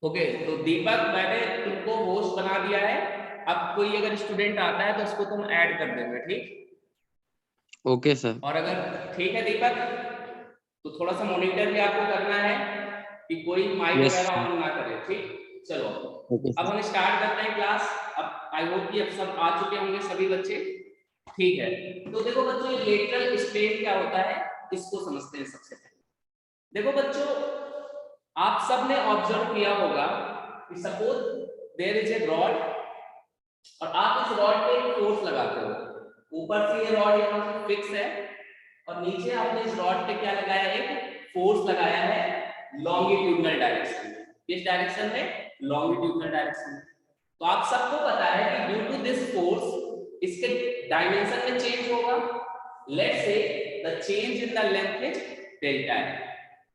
Okay तो दीपक मैंने तुमको होस्ट बना दिया है। अब कोई अगर स्टूडेंट आता है तो उसको तुम ऐड कर देना, ठीक। Okay sir. और अगर ठीक है दीपक तो थोड़ा सा मॉनिटर भी आपको करना है कि कोई माइक वगैरह ऑन ना करे, ठीक। चलो अब हम स्टार्ट करते हैं क्लास। अब आई होप कि अब सब आ चुके होंगे सभी बच्चे, ठीक है। तो देखो बच्चों ये लेटरल स्ट्रेन क्या होता है इसको समझते हैं सबसे पहले। देखो बच्चों आप सब ने ऑब्जर्व किया होगा कि suppose there is a rod और आप इस रॉड पे एक फोर्स लगाते हो। ऊपर से ये रॉड यहाँ से फिक्स है और नीचे आपने इस रॉड पे क्या लगाया, एक फोर्स लगाया है लॉन्गिट्यूडनल डायरेक्शन में। किस डायरेक्शन में? लॉन्गिट्यूडनल डायरेक्शन में। तो आप सबको पता है कि ड्यू टू दिस फोर्स इसके डायमेंशन में चेंज होगा। Let's say the change in the length is delta है।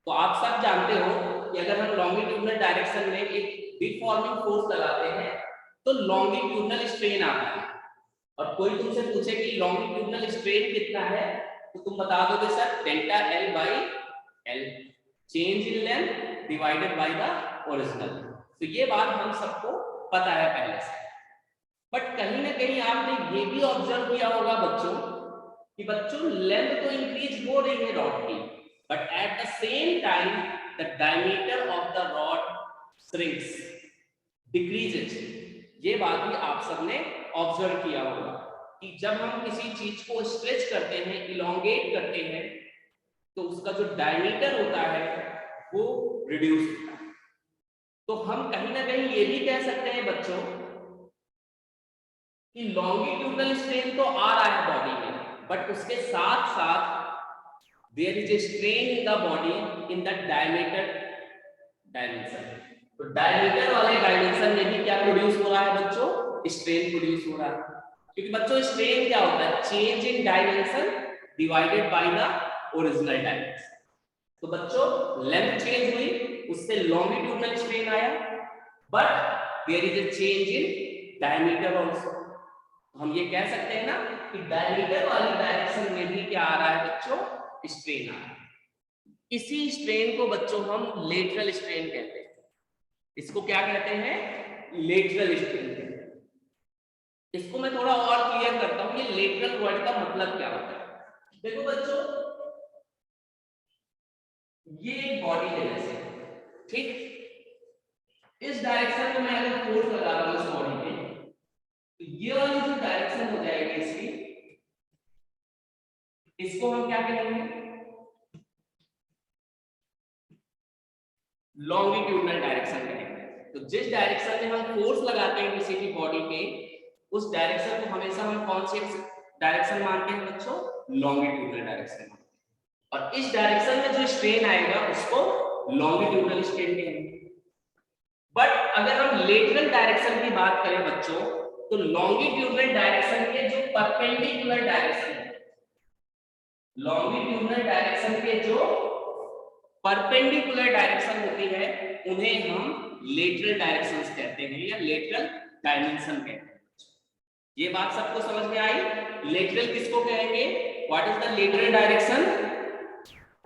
तो आप सब जानते हो कि अगर हम लॉन्गिट्यूडनल डायरेक्शन में एक डिफॉर्मिंग फोर्स लगाते हैं तो लॉन्गिट्यूडनल स्ट्रेन आता है। और कोई तुमसे पूछे कि लॉन्गिट्यूडनल स्ट्रेन कितना है तो तुम बता दोगे sir delta L by L, change in length divided by the original. तो ये बात हम सबको पता है पहले से। बट कहीं ना कहीं आपने ये भी ऑब्जर्व किया होगा बच्चों कि बच्चों लेंथ तो इंक्रीज हो रही है रॉड की, but at the same time the diameter of the rod shrinks, decreases. ये बात भी आप सबने ऑब्जर्व किया होगा कि जब हम किसी चीज को स्ट्रेच करते हैं, इलोंगेट करते हैं, तो उसका जो डायमीटर होता है वो रिड्यूस होता है। तो हम कहीं ना कहीं ये भी कह सकते हैं बच्चों कि लॉन्गिट्यूडनल स्ट्रेन तो आ रहा है बॉडी में, बट उसके साथ साथ there is a strain in the body in the diameter dimension. तो डायमीटर वाले डायमेंशन में भी क्या प्रोड्यूस हो रहा है बच्चों? स्ट्रेन प्रोड्यूस हो रहा है। क्योंकि बच्चों स्ट्रेन क्या होता है? Change in dimension divided by the original dimension. तो बच्चों लेंथ चेंज हुई उससे लॉन्गिट्यूडनल स्ट्रेन आया, but there is a change in diameter also. हम ये कह सकते हैं ना कि डायमीटर वाली डायरेक्शन में भी क्या आ रहा है बच्चों? स्ट्रेन आ रहा है। इसी स्ट्रेन को बच्चों हम लेटरल स्ट्रेन कहते हैं। इसको क्या कहते हैं? लेटरल स्ट्रेन कहते हैं। इसको मैं थोड़ा और क्लियर करता हूं, ये लेटरल वर्ड का मतलब क्या होता है। देखो बच्चों ये एक बॉडी है जैसे, ठीक। इस डायरेक्शन में मैं अगर फोर्स लगा रहा हूं इस बॉडी पे तो ये वाली जो डायरेक्शन हो जाएगी इसकी, इसको हम क्या कहेंगे? लॉन्गिट्यूडनल डायरेक्शन कहेंगे। तो जिस डायरेक्शन में हम फोर्स लगाते हैं किसी भी बॉडी पे उस डायरेक्शन को हमेशा हम कौन सी डायरेक्शन मानते हैं बच्चों? Longitudinal direction. और इस डायरेक्शन में जो स्ट्रेन आएगा उसको लॉन्गिट्यूडनल स्ट्रेन कहेंगे। बट अगर हम लेटरल डायरेक्शन की बात करें बच्चों तो लॉन्गिट्यूडनल डायरेक्शन के जो परपेंडिकुलर डायरेक्शन है, लॉन्गिट्यूडनल डायरेक्शन के जो परपेंडिकुलर डायरेक्शन होती है उन्हें हम लेटरल डायरेक्शंस कहते हैं या लेटरल डायमेंशन कहते हैं। ये बात सबको समझ में आई? लेटरल किसको कहेंगे? What is the lateral direction?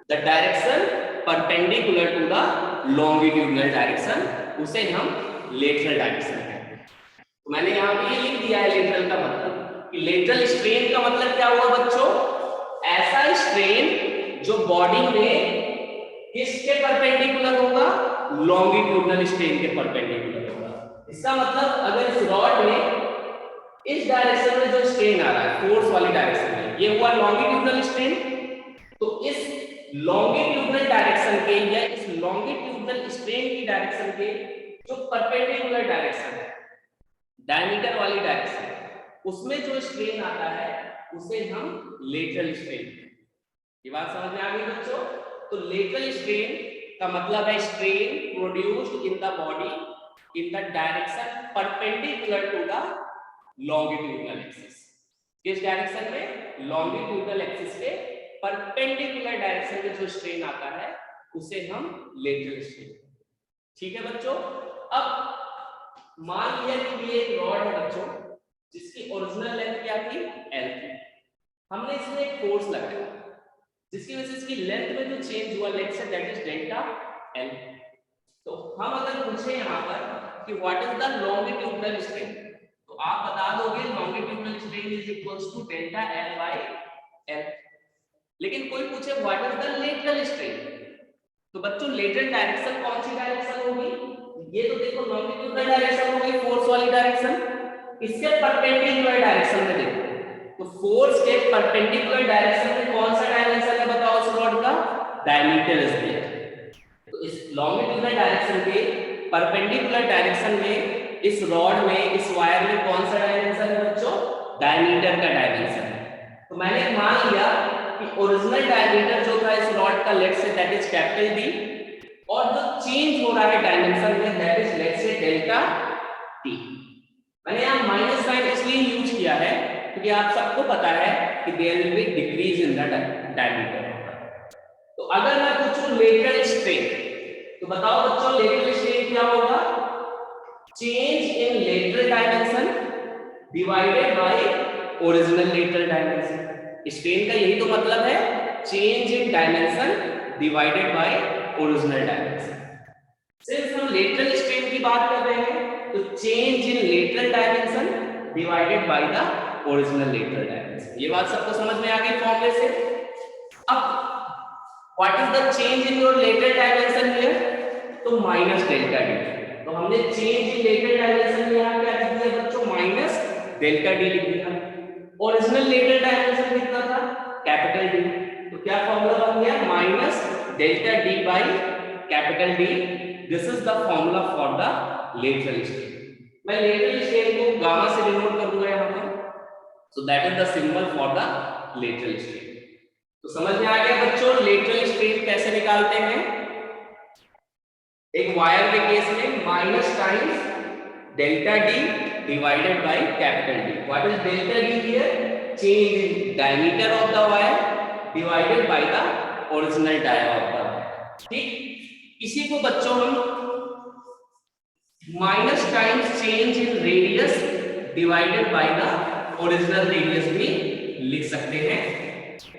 The direction perpendicular to the longitudinal direction, उसे हम लेटरल डायरेक्शन कहते हैं। तो मैंने यहाँ पे ये लिख दिया है लेटरल का मतलब कि लेटरल स्ट्रेन का मतलब क्या हुआ बच्चों? ऐसा स्ट्रेन जो बॉडी में किसके परपेंडिकुलर होगा? लॉन्गिट्यूडनल स्ट्रेन के परपेंडिकुलर होगा। इसका मतलब अगर इस रॉड में इस डायरेक्शन में जो स्ट्रेन आ रहा है फोर्स वाली डायरेक्शन में ये हुआ लॉन्गिट्यूडनल स्ट्रेन। तो इस लॉन्गिट्यूडनल डायरेक्शन के या इस लॉन्गिट्यूडनल स्ट्रेन की डायरेक्शन के जो परपेंडिकुलर डायरेक्शन है, डायमीटर वाली डायरेक्शन, उसमें जो स्ट्रेन आता है उसे हम लेटरल स्ट्रेन। ये बात समझ में आ गई बच्चों? तो लेटरल स्ट्रेन का मतलब है strain produced in the body in the direction perpendicular to the longitudinal axis. किस डायरेक्शन में? लॉन्गिट्यूडनल एक्सिस के परपेंडिकुलर डायरेक्शन में जो स्ट्रेन आता है उसे हम लेटरल स्ट्रेन। ठीक है बच्चों? अब मान लिया कि ये एक रॉड है बच्चों, जिसकी ओरिजिनल लेंथ क्या थी? L थी। हमने इसमें एक फोर्स लगाया जिसकी वजह से इसकी लेंथ में जो चेंज हुआ, let's say that is delta L। तो हम अगर पूछे यहाँ पर कि what is the longitudinal strain, तो आप बता दोगे longitudinal strain is equals to delta L by L। लेकिन कोई पूछे what is the lateral strain, तो बच्चों लेटरल डायरेक्शन कौन सी डायरेक्शन होगी? ये तो देखो लॉन्गिट्यूडनल डायरेक्शन होगी, फोर्स वाली डायरेक्शन। इसके परपेंडिकुलर डायरेक्शन में देखो, तो फोर्स के परपेंडिकुलर डायरेक्शन में कौन सा डायमेंशन है बताओ उस रॉड का? Diameter is there. तो इस लॉन्गिट्यूडनल डायरेक्शन के परपेंडिकुलर डायरेक्शन में इस रॉड में, इस वायर में कौन सा डायमेंशन है बच्चों? डायमीटर का डायमेंशन है। तो मैंने मान लिया कि ओरिजिनल डायमीटर जो था इस रॉड का, let's say that is capital D, और जो चेंज हो रहा है डायमेंशन में that is let's say delta T। मैंने यहाँ माइनस साइन इसलिए यूज किया है क्योंकि आप सबको पता है कि there will be decrease in the diameter. तो अगर मैं पूछूं लेटरल स्ट्रेन, तो बताओ बच्चों लेटरल स्ट्रेन क्या होगा? Change in lateral dimension divided bye original lateral dimension. Strain का यही तो मतलब है, change in dimension divided bye original dimension. सिर्फ हम लेटरल स्ट्रेन की बात कर रहे हैं तो change in lateral dimension divided by the original lateral dimension. ये बात सबको समझ में आ गई फॉर्मूले से? अब what is the change in your lateral dimension here? तो माइनस डेल्टा D। तो हमने चेंज इन लेटरल डायमेंशन में यहां क्या लिख दिया बच्चों? माइनस डेल्टा D लिख दिया। ओरिजिनल लेटरल डायमेंशन कितना था? Capital D। तो क्या फॉर्मूला बन गया? Minus delta D by capital D। This is the formula for the lateral strain. मैं लेटरल स्ट्रेन को गामा से डिनोट कर दूंगा यहां पर, so that is the symbol for the lateral strain. तो समझ में आ गया बच्चों लेटरल स्ट्रेन कैसे निकालते हैं? एक वायर के केस में minus times delta D divided by capital D। What is delta D here? Change in diameter of the wire divided by the original dia of the wire. ठीक, इसी को बच्चों हम minus times change in radius divided by the original radius भी लिख सकते हैं।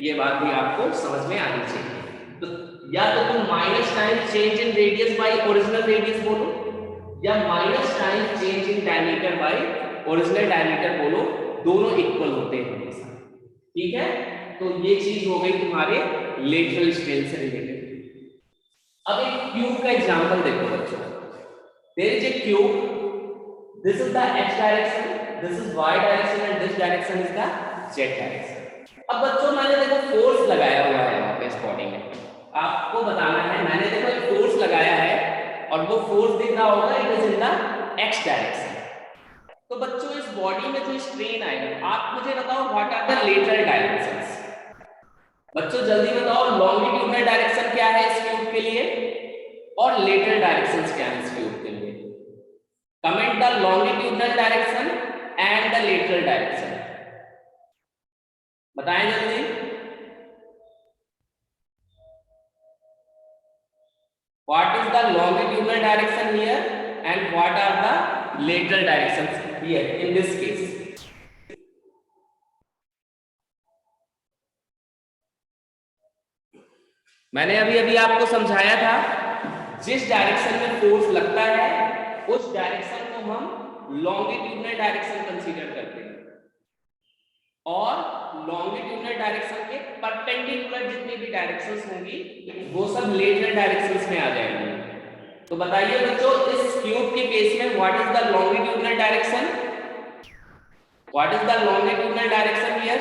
ये बात भी आपको समझ में आनी चाहिए। तो या तो तुम minus times change in radius by original radius बोलो, या minus times change in diameter by original diameter बोलो, दोनों इक्वल होते हैं हमेशा। ठीक है? तो ये चीज हो गई तुम्हारे लेटरल स्ट्रेन से रिलेटेड। अब एक क्यूब का एग्जांपल देखो बच्चों। There is a cube. This is the x direction, this is y direction, and this direction is the z direction. अब बच्चों मैंने देखो फोर्स लगाया हुआ है यहाँ पे इस बॉडी में, आपको बताना है। मैंने देखो एक फोर्स लगाया है और वो फोर्स दिख रहा होगा, it is in the x direction. तो बच्चों इस बॉडी में जो स्ट्रेन आएगा, आप मुझे बताओ what are the lateral directions? बच्चों जल्दी बताओ लॉन्गिट्यूडनल डायरेक्शन क्या है इस क्यूब के लिए और लेटरल डायरेक्शंस क्या है इस क्यूब के लिए? Comment the longitudinal direction and the lateral direction. बताएं जल्दी। What is the longitudinal direction here and what are the lateral directions here in this case? मैंने अभी आपको समझाया था, जिस डायरेक्शन में फोर्स लगता है उस डायरेक्शन को हम लॉन्गिट्यूडनल डायरेक्शन कंसीडर करते हैं, और लॉन्गिट्यूडनल डायरेक्शन के परपेंडिकुलर जितनी भी डायरेक्शंस होंगी वो सब लेटरल डायरेक्शंस में आ जाएंगी। तो बताइए बच्चों इस क्यूब के केस में what is the longitudinal direction? What is the longitudinal direction here?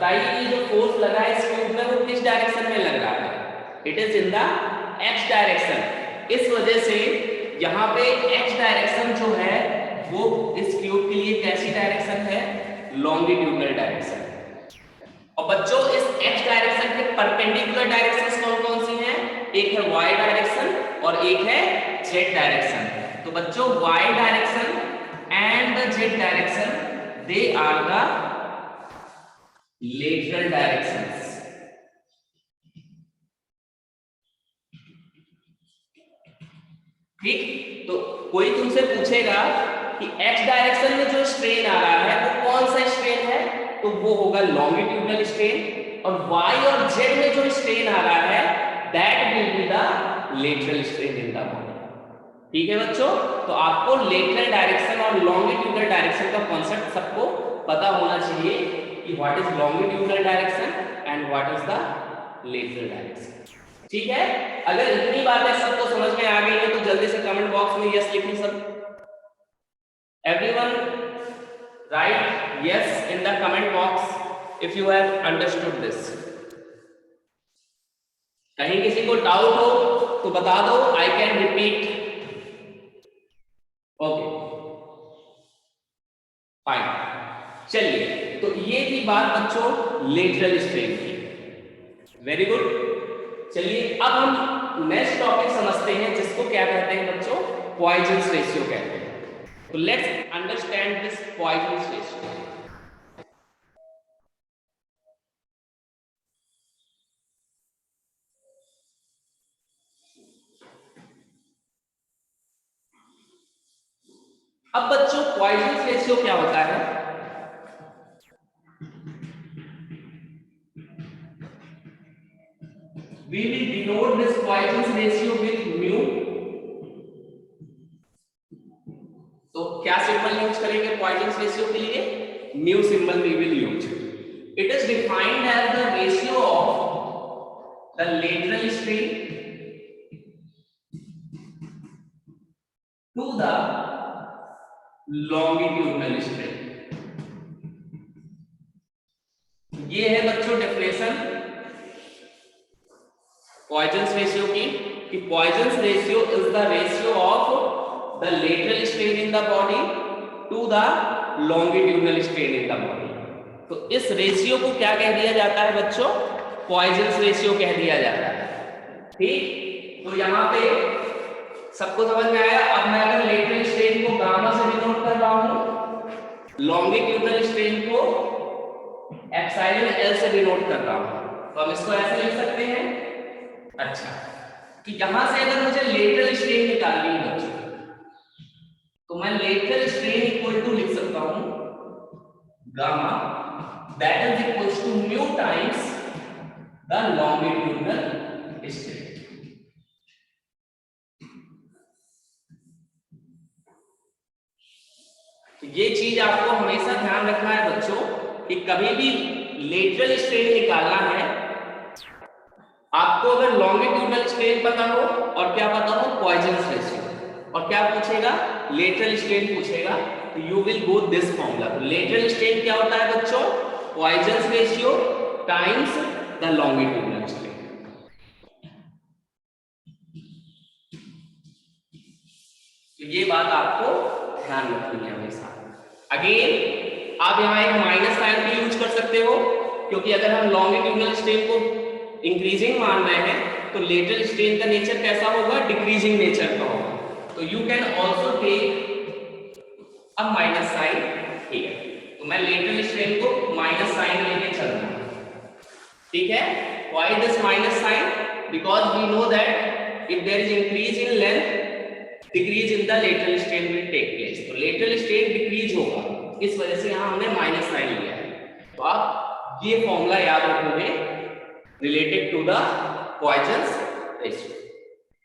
बताइए ये जो फोर्स लगा है इस ट्यूब में वो किस डायरेक्शन में लग रहा है? It is in the x direction. इस वजह से यहाँ पे एक्स डायरेक्शन जो है वो इस ट्यूब के लिए कैसी डायरेक्शन है? Longitudinal direction. और बच्चों इस एक्स डायरेक्शन के परपेंडिकुलर डायरेक्शंस कौन कौन सी हैं? एक है वाई डायरेक्शन और एक है जेड डायरेक्शन। तो बच्चों Y direction and the Z direction they are the lateral directions. ठीक, तो कोई तुमसे पूछेगा कि एक्स डायरेक्शन में जो स्ट्रेन आ रहा है वो कौन सा स्ट्रेन है? तो वो होगा लॉन्गिट्यूडनल स्ट्रेन। और वाई और जेड में जो स्ट्रेन आ रहा है that will be the lateral strain in the body. ठीक है बच्चों, तो आपको लेटरल डायरेक्शन और लॉन्गिट्यूडनल डायरेक्शन का कॉन्सेप्ट सबको पता होना चाहिए कि what is longitudinal direction and what is the lateral direction. ठीक है, अगर इतनी बातें सबको समझ में आ गई है तो जल्दी से कमेंट बॉक्स में यस लिखिए सब। Everyone right yes in the comment box if you have understood this. कहीं किसी को डाउट हो तो बता दो, I can repeat. Okay fine, चलिए तो ये थी बात बच्चों लेटरल स्ट्रेन की। Very good. चलिए अब हम नेक्स्ट टॉपिक समझते हैं जिसको क्या कहते हैं बच्चों? पॉइजन्स रेशियो कहते हैं। तो let's understand this Poisson's ratio. अब बच्चों पॉइजन्स रेशियो क्या होता है? We will denote this Poisson's ratio with mu. तो क्या सिंबल यूज करेंगे Poisson's ratio के लिए? mu symbol we will use. It is defined as the ratio of the lateral strain to the longitudinal strain. ये है बच्चों definition Poisson's ratio की, कि Poisson's ratio is the ratio of the lateral strain in the body to the longitudinal strain in the body. तो इस ratio को क्या कह दिया जाता है बच्चों? Poisson's ratio कह दिया जाता है। ठीक, तो यहाँ पे सबको समझ में आया। अब मैं अगर लेटरल स्ट्रेन को गामा से डिनोट कर रहा हूँ, लॉन्गिट्यूडनल स्ट्रेन को एप्सिलॉन एल से डिनोट कर रहा हूँ, तो हम इसको ऐसे लिख सकते हैं। अच्छा, कि यहां से अगर मुझे लेटरल स्ट्रेन निकालनी है बच्चों, तो मैं लेटरल स्ट्रेन इक्वल टू लिख सकता हूं gamma that is equal to mu times the longitudinal strain. तो ये चीज आपको हमेशा ध्यान रखना है बच्चों कि कभी भी लेटरल स्ट्रेन निकालना है आपको, अगर लॉन्गिट्यूडनल स्ट्रेन पता हो और क्या पता हो? पॉइजन्स रेशियो, और क्या पूछेगा? लेटरल स्ट्रेन पूछेगा, तो you will go this formula. तो लेटरल स्ट्रेन क्या होता है बच्चों? Poisson's ratio times the longitudinal strain. तो ये बात आपको ध्यान रखनी है हमेशा। अगेन आप यहाँ एक माइनस साइन भी यूज कर सकते हो, क्योंकि अगर हम लॉन्गिट्यूडनल स्ट्रेन को इंक्रीजिंग मान रहे हैं तो लेटरल स्ट्रेन का नेचर कैसा होगा? डिक्रीजिंग नेचर का होगा। तो you can also take a minus sign here. तो मैं लेटरल स्ट्रेन को माइनस साइन लेके चल रहा हूं। ठीक है, why this minus sign? Because we know that if there is increase in length decrease in the lateral strain will take place. तो लेटरल स्ट्रेन डिक्रीज होगा, इस वजह से यहां हमने माइनस साइन लिया है। तो आप ये फॉर्मूला याद रखोगे related to the Poisson's ratio।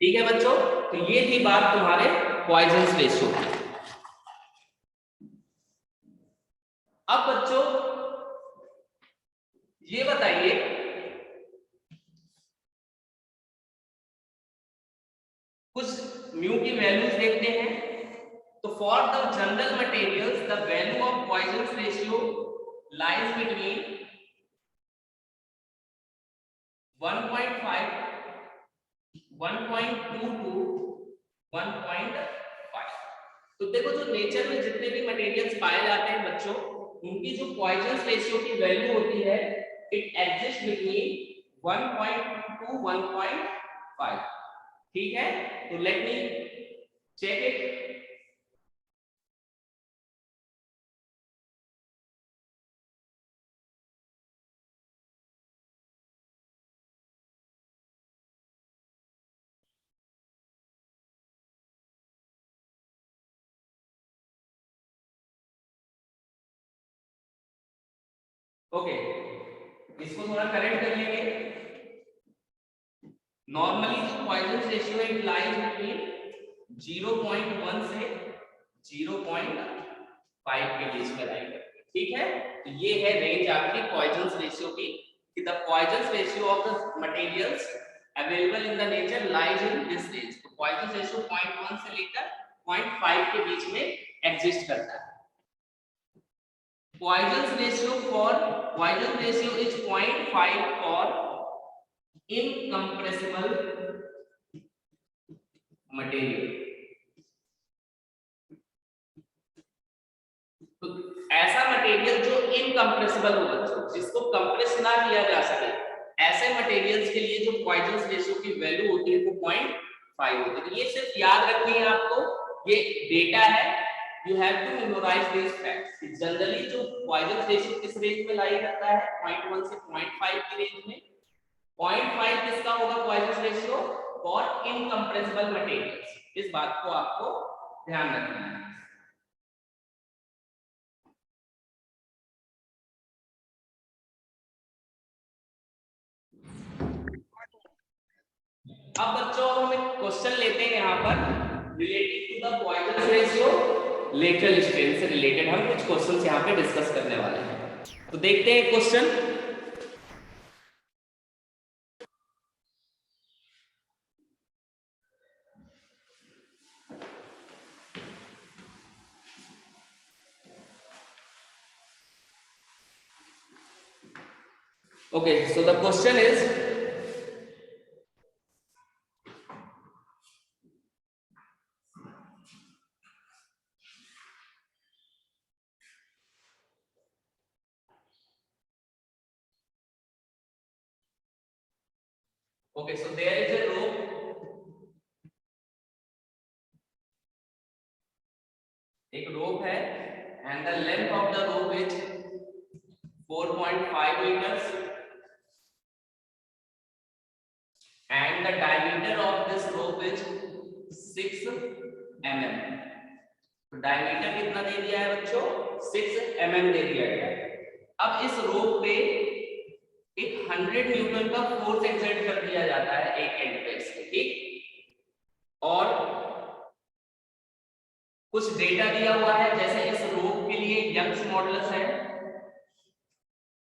ठीक है बच्चों, तो ये थी बात तुम्हारे Poisson's ratio की। अब बच्चों ये बताइए कुछ म्यू की वैल्यूज देखते हैं। तो for the general materials the value of Poisson's ratio lies between 1.5, 1.22, 1.5। तो देखो जो नेचर में जितने भी मटेरियल्स पाए जाते हैं बच्चों, उनकी जो पॉइजन रेशियो की वैल्यू होती है, इट एग्जिस्ट बिटवीन 1.2 to 1.5। ठीक है, तो let me check it. Okay, इसको थोड़ा करेक्ट कर लेंगे। नॉर्मली जो पॉइजन रेशियो है, इट लाइज बिटवीन 0.1 से 0.5 के बीच में लाई करती है। ठीक है, तो ये है रेंज आपकी पॉइजन रेशियो की, कि the Poisson ratio of the materials available in the nature lies in this range. तो पॉइजन रेशियो 0.1 से लेकर 0.5 के बीच में एग्जिस्ट करता है। Poisson's ratio is 0.5 for incompressible material। तो ऐसा मटेरियल जो इनकम्प्रेसिबल हो बच्चों, जिसको कंप्रेस ना किया जा सके, ऐसे मटेरियल्स के लिए जो पॉइजन रेशियो की वैल्यू होती है वो 0.5 होती है। तो ये सिर्फ याद रखनी है आपको, ये डेटा है, you have to memorize these facts। Generally जो पॉइजन रेशियो किस रेंज में लाई करता है, 0.1 से 0.5 की रेंज में। 0.5 किसका होगा Poisson ratio? For incompressible materials. इस बात को आपको ध्यान रखना है। अब बच्चों हम एक क्वेश्चन लेते हैं यहाँ पर related to the Poisson ratio, lateral strain से रिलेटेड हम कुछ क्वेश्चंस यहाँ पे डिस्कस करने वाले हैं। तो देखते हैं question. Okay, so the question is, okay, so there is a rope, एक rope है, and the length of the rope is 4.5 meters, and the diameter of this rope is 6 mm। तो डायमीटर कितना दे दिया है बच्चों? 6 mm दे दिया गया है। अब इस रोप पे एक 100 न्यूटन का फोर्स एक्सर्ट कर दिया जाता है एक एंड पे इसके, ठीक। और कुछ डेटा दिया हुआ है, जैसे इस रोप के लिए यंग्स मॉडुलस है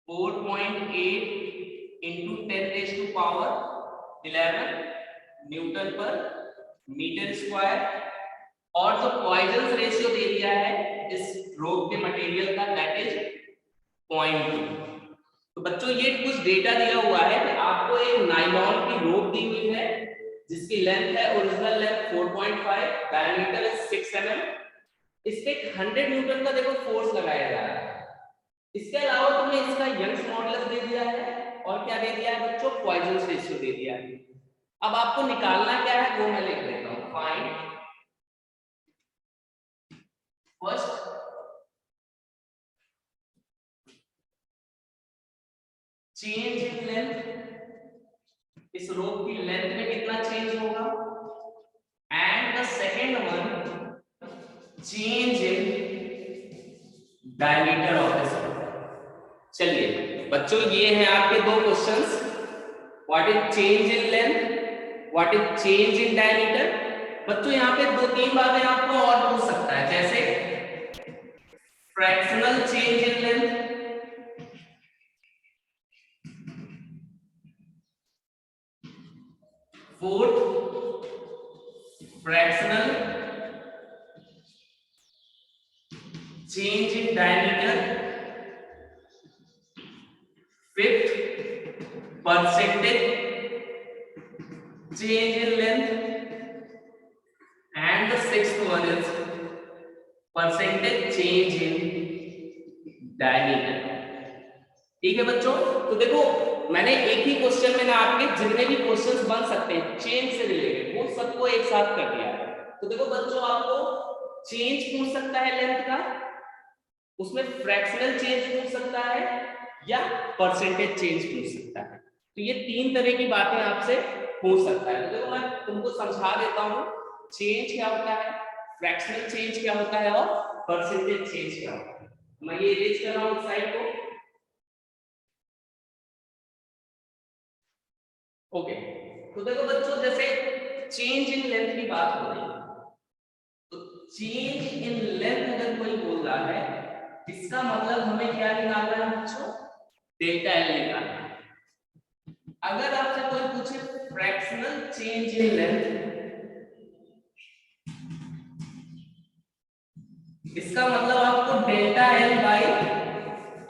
4.8 into 10⁻11 न्यूटन पर मीटर स्क्वायर, और जो पॉइजन रेशियो दे दिया है इस रोप के मटेरियल का, दैट इज 0.2। तो बच्चों ये कुछ डेटा दिया हुआ है कि आपको एक नायलॉन की रोप दी हुई है जिसकी लेंथ है, ओरिजिनल लेंथ 4.5, डायमीटर है 6 mm। इस पे 100 न्यूटन का देखो फोर्स लगाया जा रहा है। इसके अलावा तुम्हें इसका यंग्स मॉडुलस दे दिया है, और क्या दे दिया है बच्चों? पॉइजन रेशियो दे दिया है। अब आपको निकालना क्या है वो मैं लिख देता हूं। Find first change in length, इस रोप की लेंथ में कितना चेंज होगा, and the second one change in diameter of this रोप। चलिए बच्चों ये हैं आपके दो questions, what is change in length, what is change in diameter. बच्चों यहाँ पे 2-3 बातें आपको और पूछ सकता है, जैसे fractional change in length, fourth fractional change in diameter, fifth percentage change in length, and the sixth one is percentage change in diameter. ठीक है बच्चों, तो देखो मैंने एक ही क्वेश्चन में ना आपके जितने भी क्वेश्चंस बन सकते हैं चेंज से रिलेटेड वो सबको एक साथ कर दिया है। तो देखो बच्चों आपको चेंज पूछ सकता है लेंथ का, उसमें फ्रैक्शनल चेंज पूछ सकता है या परसेंटेज चेंज पूछ सकता है। तो ये तीन तरह की बातें आपसे पूछ सकता है। तो देखो मैं तुमको समझा देता हूं चेंज क्या होता है, फ्रैक्शनल चेंज क्या होता है और परसेंटेज चेंज क्या होता है। मैं ये इरेज कर रहा हूं इस साइड को। ओके, तो देखो बच्चों जैसे चेंज इन लेंथ की बात हो रही है, तो चेंज इन लेंथ अगर कोई बोल रहा है इसका मतलब हमें क्या निकालना है बच्चों, डेल्टा एल निकालना है। अगर आपसे कोई पूछे फ्रैक्शनल चेंज इन लेंथ, इसका मतलब आपको डेल्टा एल बाई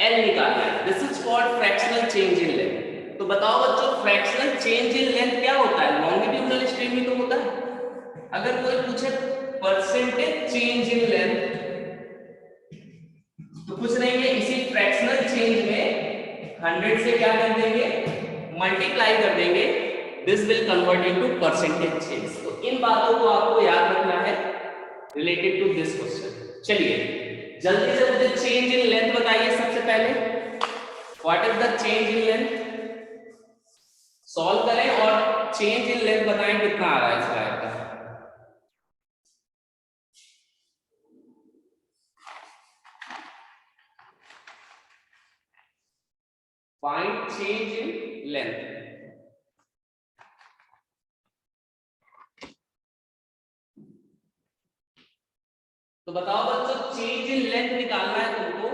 एल निकालना है। This is called fractional change in length. तो बताओ बच्चों फ्रैक्शनल चेंज इन लेंथ क्या होता है, लॉन्गिट्यूडिनल स्ट्रीम में तो होता है। अगर कोई पूछे परसेंटेज चेंज इन लेंथ तो कुछ नहीं है, इसी फ्रैक्शनल चेंज में 100 से क्या कर देंगे, मल्टीप्लाई कर देंगे, this will convert into percentage change. तो इन बातों को आपको याद रखना है रिलेटेड टू दिस क्वेश्चन। चलिए जल्दी से मुझे चेंज इन लेंथ बताइए सबसे पहले, what is the change in length, solve करें और चेंज इन लेंथ बताएं कितना आ रहा है इस वायर का। Find change in length. तो बताओ बच्चों चेंज इन लेंथ निकालना है तुमको,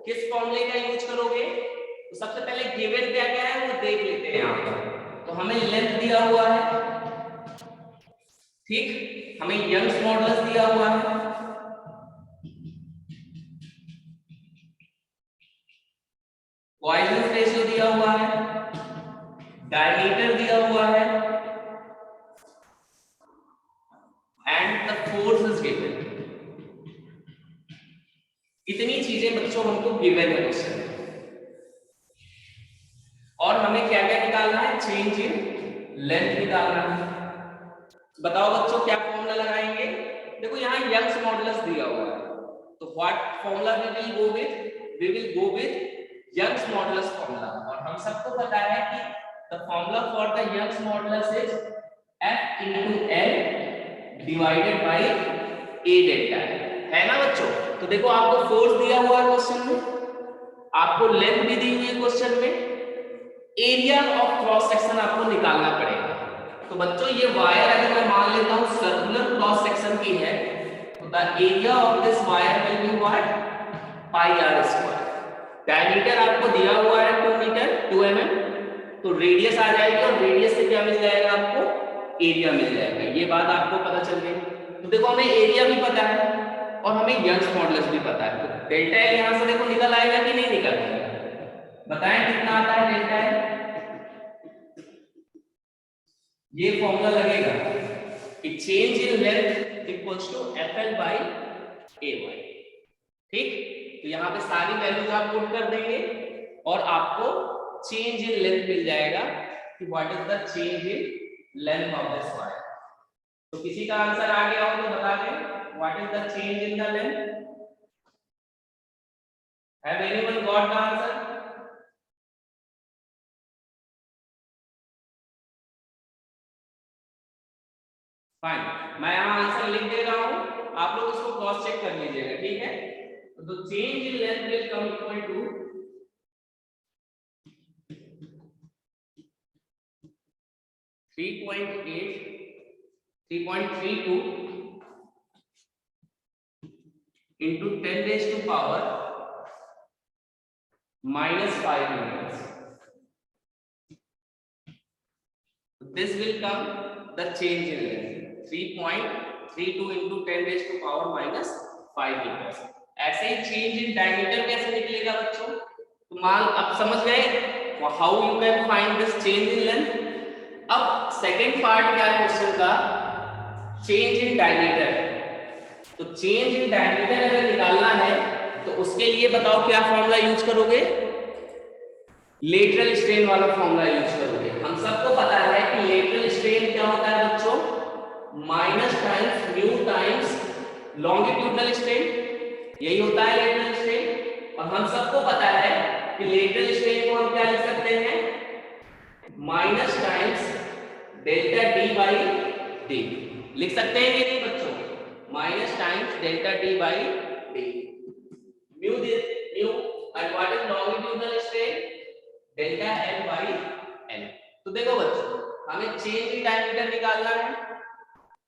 किस फॉर्मूले का यूज करोगे। तो सबसे पहले गिवन क्या क्या है वो देख लेते हैं यहां पर। तो हमें लेंथ दिया हुआ है, ठीक, हमें यंग्स मॉडुलस दिया हुआ है, पॉइजन रेशियो दिया हुआ है, डायमीटर दिया हुआ है and the force is given. इतनी चीजें बच्चों हमको गिवन है क्वेश्चन में। और हमें क्या क्या निकालना है, चेंज इन लेंथ निकालना है। बताओ बच्चों क्या फॉर्मूला लगाएंगे। देखो यहाँ यंग्स मॉडुलस दिया हुआ है, तो what formula we will go with, we will go with Young's modulus formula. और हम सबको पता है कि the formula for the Young's modulus is F into L divided by A delta है ना बच्चों। तो देखो आपको फोर्स दिया हुआ है क्वेश्चन में, आपको लेंथ भी दी हुई है क्वेश्चन में, एरिया ऑफ क्रॉस सेक्शन आपको निकालना पड़ेगा। तो बच्चों ये वायर अगर मैं मान लेता हूं सर्कुलर क्रॉस सेक्शन की है तो the area of this wire will be what, pi R square. Diameter आपको दिया हुआ है 2 मीटर 2 mm, तो रेडियस आ जाएगी और रेडियस से क्या मिल जाएगा आपको, एरिया मिल जाएगा। ये बात आपको पता चल गई। तो देखो हमें एरिया भी पता है और हमें यंग्स मॉडुलस भी पता है। तो डेल्टा एल यहां से देखो निकल आएगा कि नहीं निकल आएगा, बताएं कितना आता है डेल्टा एल। ये फॉर्मूला लगेगा कि change in length equals to FL by AY। ठीक, तो यहाँ पे सारी वैल्यूज आप पुट कर देंगे और आपको चेंज इन लेंथ मिल जाएगा कि what is the change in length of this wire. तो किसी का आंसर आ गया हो तो बता दें what is the change in the length. Have anyone got the answer? Fine, मैं यहाँ आंसर लिख दे रहा हूँ, आप लोग उसको क्रॉस चेक कर लीजिएगा, ठीक है। तो change in length will come equal to 3.32 into 10 raised to power -5 meters. This will come the change in length 3.32 into 10 raised to power -5 meters. ऐसे ही चेंज इन डायमीटर कैसे निकलेगा बच्चों, तो मान अब समझ गए how you can find this change in length. अब सेकंड पार्ट क्या है क्वेश्चन का, चेंज इन डायमीटर। तो चेंज इन डायमीटर अगर निकालना है तो उसके लिए बताओ क्या फॉर्मूला यूज करोगे, लेटरल स्ट्रेन वाला फॉर्मूला यूज करोगे। हम सबको पता है कि लेटरल स्ट्रेन क्या होता है बच्चों, minus times mu times longitudinal strain, यही होता है लेटरल स्ट्रेन। और हम सबको पता है कि लेटरल स्ट्रेन को हम क्या लिख सकते हैं, minus times delta D by D लिख सकते हैं कि नहीं बच्चों, minus times delta D by D. Mu and what is longitudinal strain, delta L by L. तो देखो बच्चों, हमें चेंज इन डायमीटर निकालना है।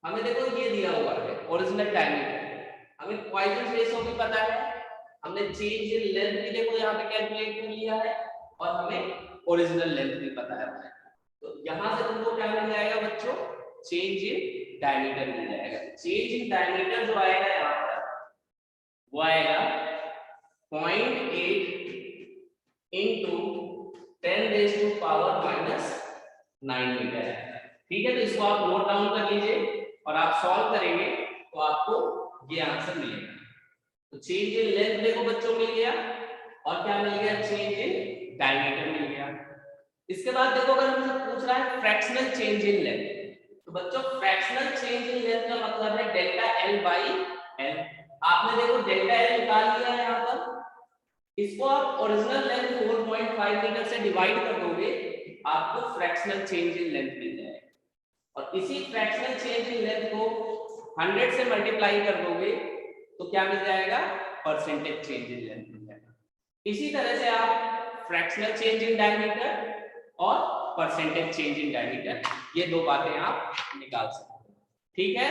हमें देखो ये दिया हुआ है ओरिजिनल डायमीटर, हमें पॉइजन रेशियो भी पता है, हमने चेंज इन लेंथ भी देखो यहाँ पे कैलकुलेट कर लिया है, और हमें ओरिजिनल लेंथ भी पता है। तो यहां से तुमको क्या मिल जाएगा बच्चों, चेंज इन डायमीटर मिल जाएगा। चेंज इन डायमीटर जो आएगा यहाँ पर वो आएगा 0.8 into 10⁻⁻⁹ मीटर। ठीक है, तो इसको आप नोट डाउन कर लीजिए और आप सॉल्व करेंगे तो आपको ये आंसर मिलेगा। तो चेंज इन लेंथ देखो बच्चों मिल गया, और क्या मिल गया, चेंज इन डायमीटर मिल गया। इसके बाद देखो अगर हमसे पूछ रहा है फ्रैक्शनल चेंज इन लेंथ, तो बच्चों फ्रैक्शनल चेंज इन लेंथ का मतलब है डेल्टा एल बाई एल। आपने देखो डेल्टा एल निकाल लिया है यहाँ पर, इसको आप ओरिजिनल लेंथ 4.5 मीटर से डिवाइड कर दोगे, आपको फ्रैक्शनल चेंज इन लेंथ मिल जाएगा। और इसी फ्रैक्शनल चेंज इन लेंथ को 100 से मल्टीप्लाई कर दोगे तो क्या मिल जाएगा, परसेंटेज चेंज इन लेंथ मिल जाएगा। इसी तरह से आप फ्रैक्शनल चेंज इन डायमीटर और परसेंटेज चेंज इन डायमीटर, ये दो बातें आप निकाल सकते हो। ठीक है,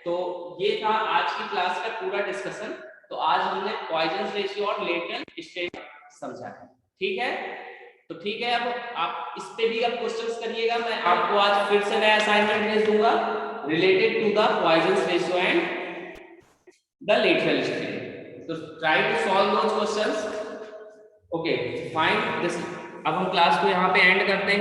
तो ये था आज की क्लास का पूरा डिस्कशन। तो आज हमने पॉइजन रेशियो और लेटरल स्ट्रेन समझा है। ठीक है, तो ठीक है, अब आप इस पे भी अब क्वेश्चंस करिएगा। मैं आपको आज फिर से नया असाइनमेंट भेज दूंगा related to the Poisson ratio and the lateral strain. तो try to solve those questions. Okay fine, this अब हम क्लास को यहाँ पे एंड करते हैं।